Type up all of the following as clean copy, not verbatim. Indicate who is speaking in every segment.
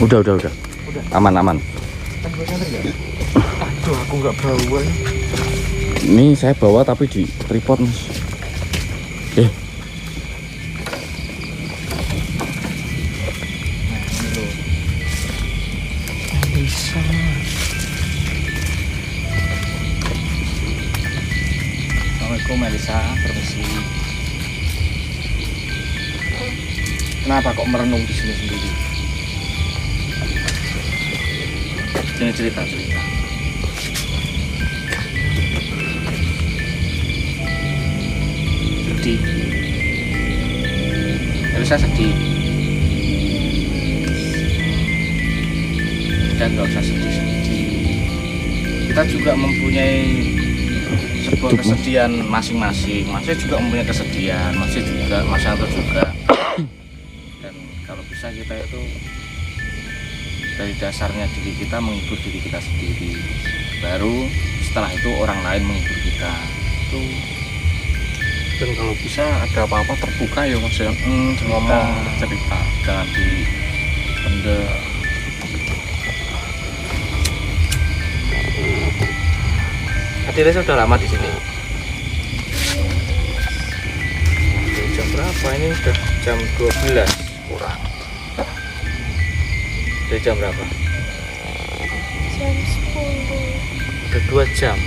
Speaker 1: Udah. Aman.
Speaker 2: Aduh, aku nggak bawa.
Speaker 1: Ini saya bawa tapi di tripod, Mas.
Speaker 2: Bisa. Assalamualaikum Melisa, permisi. Kenapa kok merenung di sini sendiri? Sini cerita. Sedih. Melisa sedih. Dan nggak usah sedih-sedih. Kita juga mempunyai sebuah kesedihan masing-masing. Masih juga mempunyai kesedihan, Mas Yanto juga. Dan kalau bisa kita itu dari dasarnya diri kita menghibur diri kita sendiri. Baru setelah itu orang lain menghibur kita. Itu. Dan kalau bisa ada apa-apa terbuka ya Mas, ngomong cerita, jangan dipendam. Adilnya sudah lama di sini. Jam berapa ini? Sudah jam 12 kurang. Dari jam berapa?
Speaker 3: Jam 10.
Speaker 2: Udah 2 jam.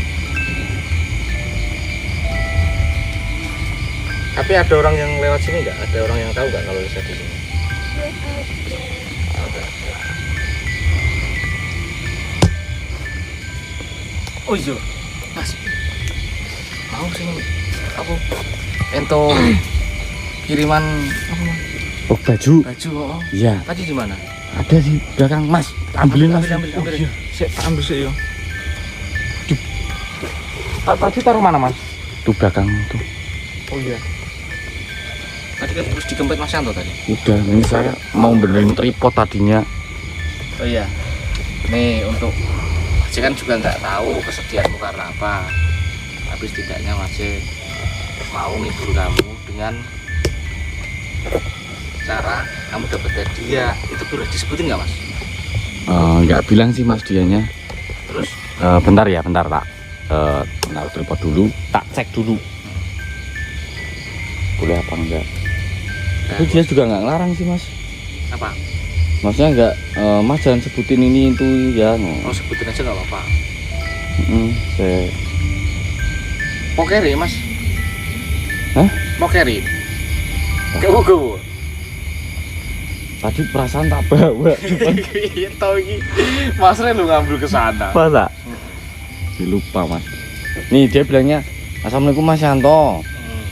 Speaker 2: Tapi ada orang yang lewat sini nggak? Ada orang yang tahu nggak kalau Lisa di sini? Ada. Oh iya, Mas. Mau sini aku ento kiriman apa Mas?
Speaker 1: Oh, baju.
Speaker 2: Baju.
Speaker 1: Iya.
Speaker 2: Tadi di mana?
Speaker 1: Ada di belakang, Mas. Ambilin, Mas.
Speaker 2: Ambil.
Speaker 1: Oh, iya.
Speaker 2: Saya ambil sih ya. Tadi taruh mana Mas?
Speaker 1: Tuh belakang tuh.
Speaker 2: Oh iya. Tadi kan terus dikempet Mas Yanto tadi.
Speaker 1: Udah, ini saya mau benerin tripod tadinya.
Speaker 2: Oh iya. Nih untuk Masih kan juga nggak tahu kesedihanmu karena apa. Tapi setidaknya Masih mau ngibur kamu dengan cara kamu dapat hadiah. Itu boleh disebutin nggak Mas?
Speaker 1: Nggak bilang sih Mas dianya.
Speaker 2: Terus?
Speaker 1: Bentar tak. Naruh tripod dulu, tak cek dulu. Boleh apa enggak? Tapi dia juga nggak ngelarang sih Mas.
Speaker 2: Apa?
Speaker 1: Maksudnya nggak, Mas jangan sebutin ini itu ya.
Speaker 2: Oh sebutin aja nggak apa-apa.
Speaker 1: Saya...
Speaker 2: Mau carry Mas?
Speaker 1: Hah?
Speaker 2: Mau carry? Gawo.
Speaker 1: Tadi perasaan tak bawa.
Speaker 2: Iya tau ini. Mas Ren lu ngambil ke sana.
Speaker 1: Masa? Lupa Mas. Nih dia bilangnya, Assalamualaikum Mas Yanto.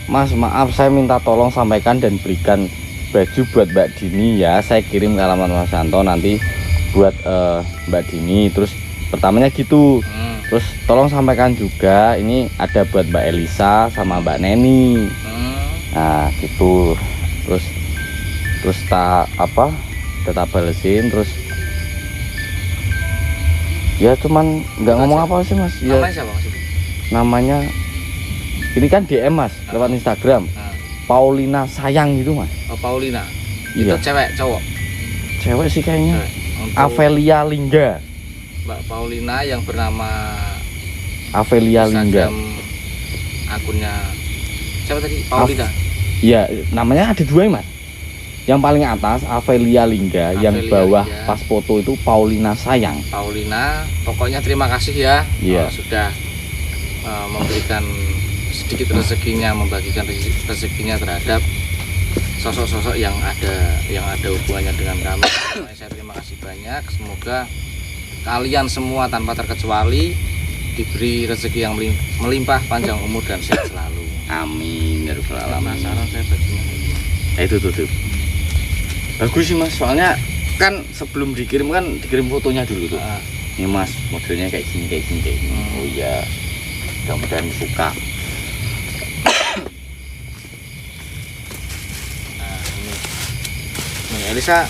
Speaker 1: Mas maaf saya minta tolong sampaikan dan berikan baju buat Mbak Dini ya. Saya kirim ke alamat Mas Yanto nanti buat Mbak Dini. Terus pertamanya gitu. Terus tolong sampaikan juga ini ada buat Mbak Elisa sama Mbak Neni. Nah gitu. Terus tak apa? Tetap balesin terus. Ya cuman nggak ngomong apa sih Mas. Ya,
Speaker 2: Namanya siapa Mas?
Speaker 1: namanya ini kan DM Mas lewat Instagram. Paulina sayang gitu Mas.
Speaker 2: Oh Paulina.
Speaker 1: Iya.
Speaker 2: Itu cewek cowok?
Speaker 1: Cewek sih kayaknya.
Speaker 2: Untuk
Speaker 1: Avelia Lingga.
Speaker 2: Mbak Paulina yang bernama
Speaker 1: Avelia Lingga.
Speaker 2: Instagram akunnya siapa tadi? Paulina.
Speaker 1: Iya, namanya ada dua Mas. Yang paling atas Avelia Lingga, yang
Speaker 2: Avelia
Speaker 1: bawah
Speaker 2: Lingga.
Speaker 1: pas foto itu Paulina sayang.
Speaker 2: Paulina, pokoknya terima kasih ya.
Speaker 1: Iya.
Speaker 2: Sudah memberikan sedikit rezekinya, membagikan rezekinya terhadap sosok-sosok yang ada hubungannya dengan kami. Saya terima kasih banyak. Semoga kalian semua tanpa terkecuali diberi rezeki yang melimpah, panjang umur dan sehat selalu.
Speaker 1: Amin ya rabbal alamin.
Speaker 2: Penasaran saya bajunya ini.
Speaker 1: Itu tuh. Bagus sih Mas, soalnya kan sebelum dikirim kan dikirim fotonya dulu tuh. Ini Mas, modelnya kayak gini. Oh iya. Mudah-mudahan suka.
Speaker 2: Nah, ini Elisa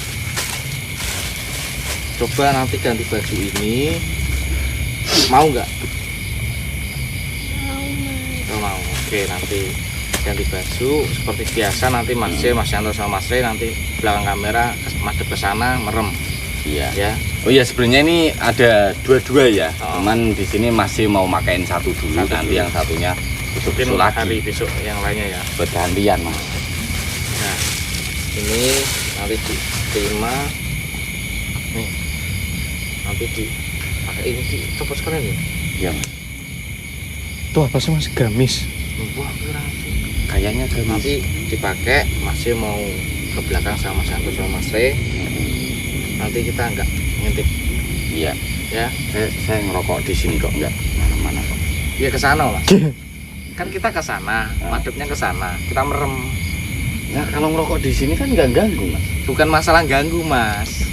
Speaker 2: coba nanti ganti baju ini, mau nggak? Mau. Oke, nanti ganti baju seperti biasa. Nanti Mas Yanto sama Mas Ray nanti belakang kamera madep ke sana merem.
Speaker 1: Iya.
Speaker 2: Ya.
Speaker 1: Oh iya, sebenarnya ini ada dua-dua ya.
Speaker 2: Oh.
Speaker 1: Cuman di sini masih mau makain satu dulu,
Speaker 2: Satu
Speaker 1: nanti
Speaker 2: dulu.
Speaker 1: yang satunya
Speaker 2: Mungkin
Speaker 1: besok lagi.
Speaker 2: hari besok yang lainnya ya.
Speaker 1: Buat gantian, Mas.
Speaker 2: Nah, ini nanti diterima. Nih, nanti pakai ini dicopot sekalian ya.
Speaker 1: Iya, Mas.
Speaker 2: Tuh apa sih Mas, gamis? Wah,
Speaker 1: Kayaknya gamis.
Speaker 2: nanti dipakai masih mau ke belakang sama Mas Yanto sama Mas Re. Nanti kita enggak ngintip
Speaker 1: Iya.
Speaker 2: ya.
Speaker 1: Saya ngerokok di sini kok, enggak mana-mana kok.
Speaker 2: Iya ke sana Mas. Kan kita ke sana, madepnya ke sana. Kita merem.
Speaker 1: Nah, kalau ngerokok di sini kan nggak ganggu, Mas.
Speaker 2: Bukan masalah ganggu Mas.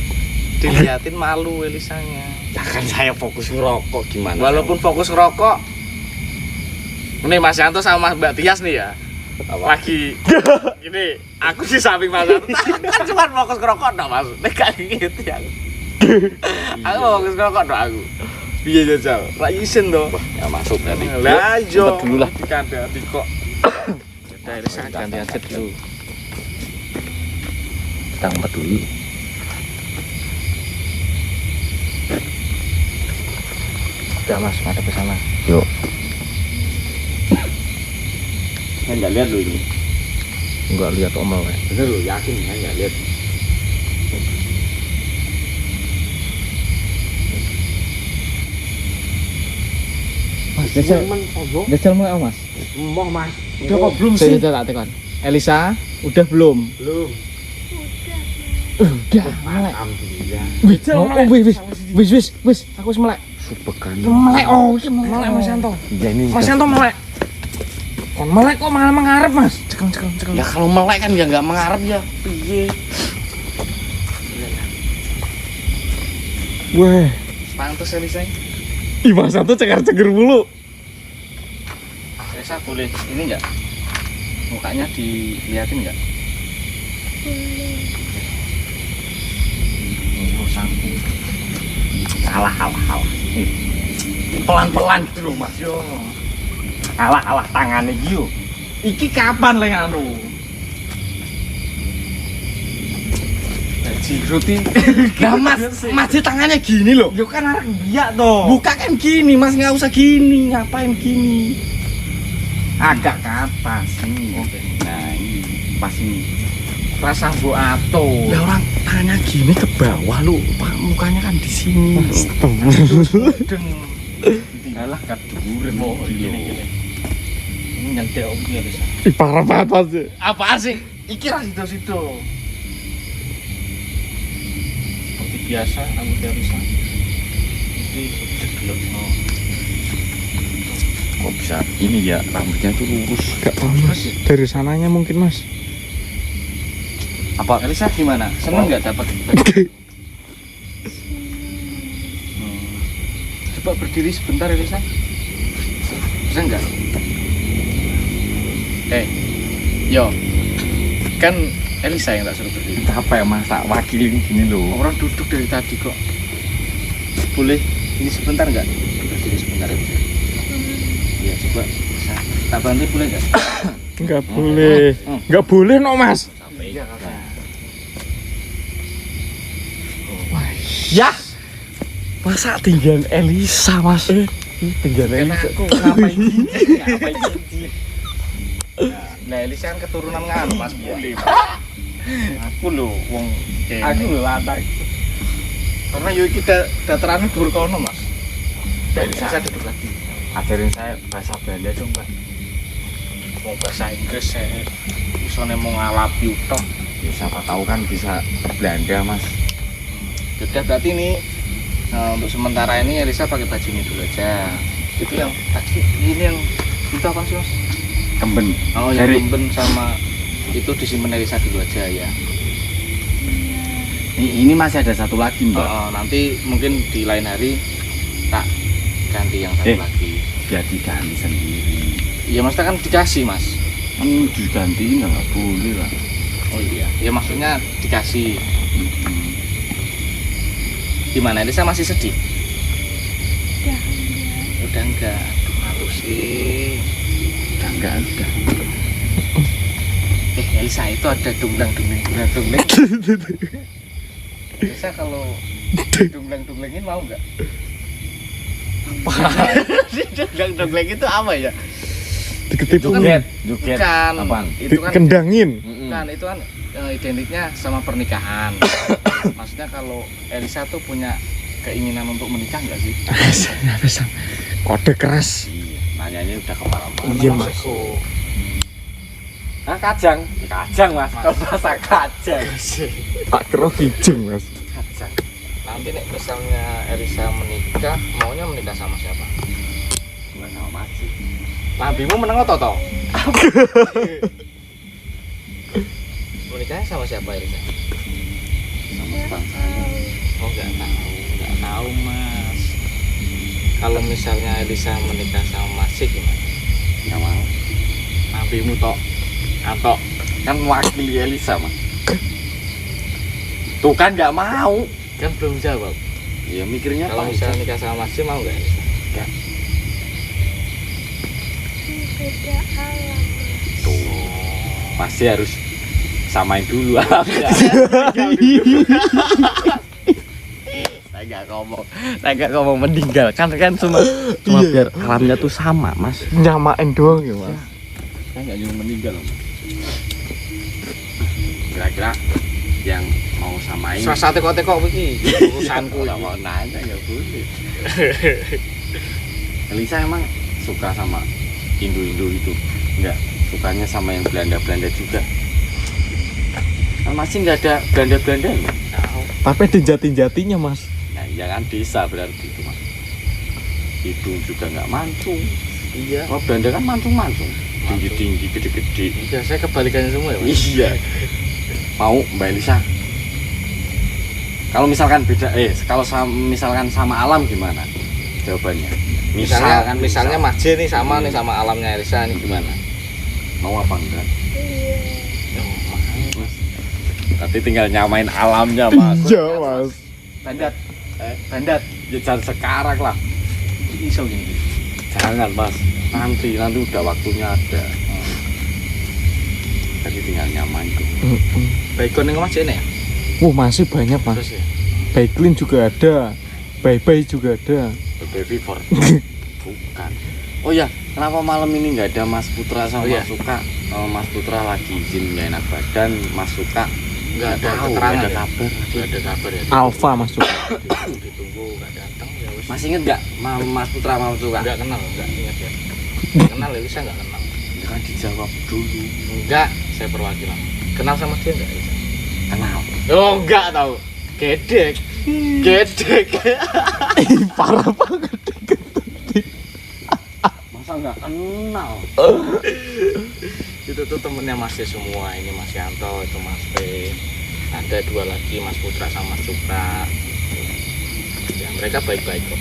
Speaker 2: Dilihatin malu Elisanya.
Speaker 1: Ya kan saya fokus ngerokok gimana?
Speaker 2: Walaupun fokus ngerokok. Ini Mas Yanto sama Mbak Tias nih ya.
Speaker 1: Apa?
Speaker 2: Lagi ini aku sih samping Mas Yanto. Aku cuma fokus ngerokok dong Mas. Nek kayak gitu ya. Aku fokus ngerokok dong aku. Piye jajal? Ra isin to.
Speaker 1: Ya masuk berarti.
Speaker 2: Lah yo.
Speaker 1: Sempet dulu lah.
Speaker 2: Dikandani kok. Udah ini saya ganti aja dulu.
Speaker 1: Kita ngumpet dulu.
Speaker 2: Udah Mas, madep ke sana.
Speaker 1: Yuk. Saya nggak lihat loh ini.
Speaker 2: Enggak lihat omel ya.
Speaker 1: Bener loh, yakin saya nggak lihat.
Speaker 2: Mas, jajal mau Mas.
Speaker 1: Mau, Mas.
Speaker 2: Udah kok belum sih? Saya tak tekan. Elisa, udah belum?
Speaker 1: Belum.
Speaker 2: Udah, melek.
Speaker 1: Alhamdulillah.
Speaker 2: Wis, aku wis melek.
Speaker 1: Supekan.
Speaker 2: Melek, oh, iki melek Mas Yanto.
Speaker 1: Ya ini.
Speaker 2: Mas Yanto melek. Kon melek kok malah mengarep, Mas. Cekel.
Speaker 1: Ya kalau melek kan ya nggak mengarep ya. Piye?
Speaker 2: Wah,
Speaker 3: Pantes Elisa.
Speaker 2: ih Mas Yanto ceker-ceker mulu.
Speaker 3: Elisa boleh ini enggak? Mukanya dilihatin enggak?
Speaker 2: Oh, sangku.
Speaker 1: Alah.
Speaker 2: Pelan-pelan gitu loh, Mas. Yo. Alah tangannya iki yo. Iki kapan lek anu? Rutin.
Speaker 1: Nah, Mas di tangannya gini loh.
Speaker 2: Yo kan arek biak toh.
Speaker 1: Buka kan gini, Mas, nggak usah gini. Ngapain gini?
Speaker 2: Agak ke atas nih.
Speaker 1: Oke. Nah, ini pas ini.
Speaker 2: Rasa mbok ato.
Speaker 1: Lah orang tangannya gini ke bawah lu, mukanya kan di sini.
Speaker 2: Deng.
Speaker 1: Alah kaduren
Speaker 2: Oh, gini. Ini nyentil oke ya, Lisa.
Speaker 1: Ih, parah banget Mas.
Speaker 2: Apaan sih? Iki ra situ-situ. Seperti biasa aku Elisa. Ini jeglok.
Speaker 1: Kok bisa ini ya, rambutnya tuh lurus.
Speaker 4: Gak paham Mas. Dari sananya mungkin Mas.
Speaker 1: Apa
Speaker 2: Elisa gimana? Seneng nggak dapat? Coba berdiri sebentar Elisa. Bisa nggak? Yo, kan Elisa yang tak suruh berdiri.
Speaker 1: apa ya Mas, tak wakilin gini loh.
Speaker 2: Orang duduk dari tadi kok. Boleh ini sebentar nggak? Berdiri sebentar Elisa. Iya coba. Bisa. Tak bantu boleh nggak?
Speaker 4: Enggak boleh. Enggak boleh no Mas.
Speaker 2: Sampai iya kakak.
Speaker 1: Ya. Masa tinggal Elisa, Mas?
Speaker 4: Tinggal
Speaker 2: Karena aku ngapain gini? Ngapain gini? Nah, Elisa kan keturunan nganu Mas Buli. Aku lho wong kene. Aku lho latar. Karena yo kita datarannya dhuwur kono, Mas. Elisa duduk lagi.
Speaker 1: Ajarin saya bahasa Belanda dong, Pak.
Speaker 2: Mau bahasa Inggris saya isone mau ngalapi utok.
Speaker 1: Ya, siapa tahu kan bisa Belanda, Mas.
Speaker 2: Sudah berarti ini untuk sementara ini Elisa pakai baju ini dulu aja. Itu yang tadi ini yang itu apa sih Mas?
Speaker 1: Kemben.
Speaker 2: Oh yang
Speaker 1: Dari-
Speaker 2: lemben sama itu disimpan Elisa dulu aja ya.
Speaker 1: Ini masih ada satu lagi, Mbak.
Speaker 2: Nanti mungkin di lain hari tak ganti yang satu lagi.
Speaker 1: Biar diganti sendiri.
Speaker 2: Iya Mas kan dikasih Mas.
Speaker 1: Kan digantiin nggak boleh lah.
Speaker 2: Oh iya. Ya maksudnya dikasih. Gimana Elisa masih sedih? Udah enggak. Aduh malu sih.
Speaker 1: Udah enggak, udah.
Speaker 2: Elisa itu ada dungdang. Bisa kalau dungleng-dunglengin mau nggak? Dungleng-dungleng itu apa ya?
Speaker 4: Diketipu.
Speaker 1: Joget.
Speaker 2: Bukan.
Speaker 1: Apaan?
Speaker 2: Itu kan
Speaker 4: Kendangin.
Speaker 2: bukan, itu kan identiknya sama pernikahan. Maksudnya kalau Elisa tuh punya keinginan untuk menikah nggak sih?
Speaker 4: Bisa. Kode keras.
Speaker 1: Nanyanya udah kemana-mana.
Speaker 4: Iya, Mas.
Speaker 1: Ah, kajang. Kajang, Mas. Kalau bahasa kajang.
Speaker 4: Tak kira kijeng, Mas.
Speaker 1: Kajang.
Speaker 2: Nanti nih misalnya Elisa menikah, maunya menikah sama siapa?
Speaker 1: Enggak sama Mas.
Speaker 2: Nabimu meneng toh? Menikahnya sama siapa Elisa?
Speaker 1: Sama Bang saya.
Speaker 2: Oh nggak tahu Mas. Kalau misalnya Elisa menikah sama Mas Sik gimana?
Speaker 1: Enggak mau.
Speaker 2: Nabimu toh?
Speaker 1: Atau kan mewakili Elisa, Mas. Tuh kan enggak mau.
Speaker 2: Kan belum jawab.
Speaker 1: Ya mikirnya
Speaker 2: Kalau
Speaker 1: apa?
Speaker 2: misalnya nikah sama Mas Sik mau nggak Elisa?
Speaker 3: Beda alam.
Speaker 1: Tuh. Pasti harus samain dulu alamnya. Saya nggak ngomong meninggal kan cuma biar alamnya tuh sama, Mas.
Speaker 4: Nyamain doang ya, Mas.
Speaker 1: Saya nggak nyuruh meninggal, Mas. Kira-kira yang mau samain
Speaker 2: Serasa teko-teko begini urusanku.
Speaker 1: kalau mau nanya nggak boleh. Elisa emang suka sama Indo-Indo itu? Enggak, sukanya sama yang Belanda-Belanda juga. Kan masih nggak ada Belanda-Belanda ya?
Speaker 4: Tapi ada jati-jatinya, Mas.
Speaker 1: Nah, ya kan desa berarti itu, Mas. Hidung juga nggak mancung.
Speaker 2: Iya.
Speaker 1: Oh, Belanda kan mancung-mancung. Tinggi-tinggi, gede-gede.
Speaker 2: Iya, saya kebalikannya semua ya Mas.
Speaker 1: Iya. Mau Mbak Elisa? Kalau misalkan beda, misalkan sama alam gimana jawabannya?
Speaker 2: Misalnya Mas J nih sama nih sama alamnya Elisa nih gimana?
Speaker 1: Mau apa enggak?
Speaker 3: Iya.
Speaker 1: Nanti tinggal nyamain alamnya, Mas.
Speaker 4: Iya, Mas.
Speaker 2: Bandat. Bandat.
Speaker 1: Ya jangan sekarang lah.
Speaker 2: Iso gini.
Speaker 1: Jangan, Mas. Nanti udah waktunya ada. Tadi tinggal nyamain tuh.
Speaker 2: Baikon yang Mas J nih ya?
Speaker 4: Masih banyak, Mas.
Speaker 2: Terus ya?
Speaker 4: Baiklin juga ada. Bye-bye juga ada.
Speaker 1: Baby Fever. Bukan. Oh ya, kenapa malam ini nggak ada Mas Putra sama
Speaker 2: Oh, iya.
Speaker 1: Mas Suka? Mas Putra lagi izin nggak enak badan, Mas Suka
Speaker 2: Nggak ada
Speaker 1: tahu,
Speaker 2: keterangan
Speaker 1: nggak ada
Speaker 2: ya?
Speaker 1: kabar.
Speaker 2: Nggak ada kabar ya?
Speaker 4: Alfa, Mas.
Speaker 2: Ditunggu nggak datang ya wis.
Speaker 1: Mas inget nggak Mas Putra sama Mas Suka?
Speaker 2: Nggak kenal, nggak ingat ya. Nggak kenal Elisa nggak kenal.
Speaker 1: Ya kan dijawab dulu.
Speaker 2: Enggak, saya perwakilan. Kenal sama dia nggak Elisa?
Speaker 1: Kenal.
Speaker 2: Oh enggak tahu. Gedek.
Speaker 4: Parah banget.
Speaker 1: Masa nggak kenal?
Speaker 2: Itu tuh temennya Mas J semua. Ini Mas Yanto, itu Mas P. Ada dua lagi Mas Putra sama Mas Suka. Ya mereka baik-baik kok.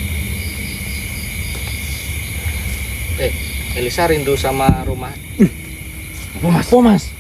Speaker 2: Elisa rindu sama rumah.
Speaker 4: Mas.